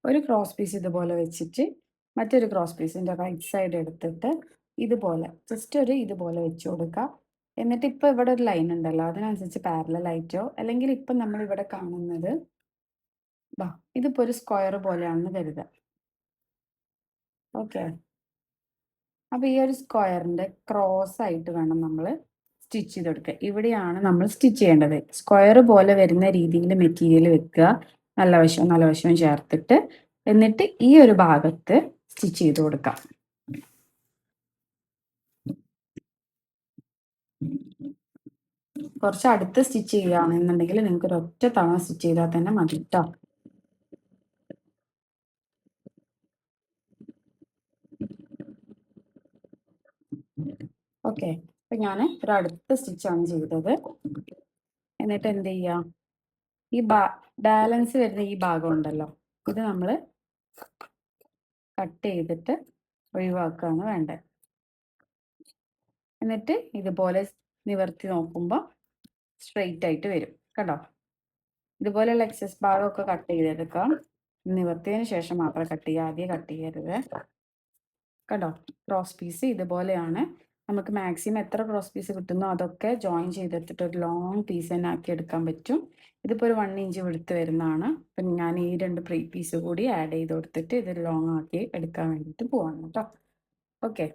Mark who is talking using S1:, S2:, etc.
S1: ഒരു cross piece ഇതുപോലെ വെച്ചിട്ട് മറ്റൊരു ക്രോസ് പീസിൻ്റെ റൈറ്റ് സൈഡ് എടുത്തിട്ട് ഇതുപോലെ ജസ്റ്റ് ഒരു ഇതുപോലെ വെച്ച് കൊടുക്കുക. എന്നിട്ട് ഇപ്പോൾ ഇവിടെ ഒരു ലൈൻ ഉണ്ടല്ലോ, അതിനനുസരിച്ച് പാരലലായിട്ടോ അല്ലെങ്കിൽ ഇപ്പം നമ്മളിവിടെ കാണുന്നത് ഇതിപ്പോൾ ഒരു സ്ക്വയർ പോലെയാണെന്ന് കരുതുക. ഓക്കെ, അപ്പോൾ ഈ ഒരു സ്ക്വയറിൻ്റെ ക്രോസ് ആയിട്ട് വേണം നമ്മൾ സ്റ്റിച്ച് ചെയ്ത് കൊടുക്കുക. ഇവിടെയാണ് നമ്മൾ സ്റ്റിച്ച് ചെയ്യേണ്ടത്. സ്ക്വയർ പോലെ വരുന്ന രീതിയിൽ മെറ്റീരിയൽ വെക്കുക, നല്ല വശവും ചേർത്തിട്ട്. എന്നിട്ട് ഈ ഒരു ഭാഗത്ത് സ്റ്റിച്ച് ചെയ്ത് കൊടുക്കാം. കുറച്ച് അടുത്ത് സ്റ്റിച്ച് ചെയ്യുകയാണെന്നുണ്ടെങ്കിൽ നിങ്ങൾക്ക് ഒരു ഒറ്റ തവണ സ്റ്റിച്ച് ചെയ്താൽ തന്നെ മതി കേട്ടോ. ഓക്കെ, അപ്പൊ ഞാൻ ഒരു അടുത്ത സ്റ്റിച്ചാണ് ചെയ്തത്. എന്നിട്ട് എന്ത് ചെയ്യാം, ഈ ബാലൻസ് വരുന്ന ഈ ഭാഗം ഉണ്ടല്ലോ, ഇത് നമ്മൾ കട്ട് ചെയ്തിട്ട് ഒഴിവാക്കുകയാണ് വേണ്ടത്. എന്നിട്ട് ഇതുപോലെ നിവർത്തി നോക്കുമ്പോൾ സ്ട്രെയിറ്റ് ആയിട്ട് വരും കേട്ടോ. ഇതുപോലെയുള്ള എക്സസ് ഭാഗമൊക്കെ കട്ട് ചെയ്തെടുക്കാം. നിവർത്തിയതിന് ശേഷം മാത്രം കട്ട് ചെയ്യുക, ആദ്യം കട്ട് ചെയ്യരുത് കേട്ടോ. ക്രോസ് പീസ് ഇതുപോലെയാണ്. നമുക്ക് മാക്സിമം എത്ര ക്രോസ് പീസ് കിട്ടുന്നോ അതൊക്കെ ജോയിൻ ചെയ്തെടുത്തിട്ട് ഒരു ലോങ് പീസ് തന്നെ ആക്കി എടുക്കാൻ പറ്റും. ഇതിപ്പോൾ ഒരു 1 ഇഞ്ച് വിടുത്ത് വരുന്നതാണ്. അപ്പം ഞാൻ ഈ 2 പീസ് കൂടി ആഡ് ചെയ്ത് കൊടുത്തിട്ട് ഇത് ലോങ് ആക്കി എടുക്കാൻ വേണ്ടിയിട്ട് പോവാണ് കേട്ടോ. ഓക്കെ.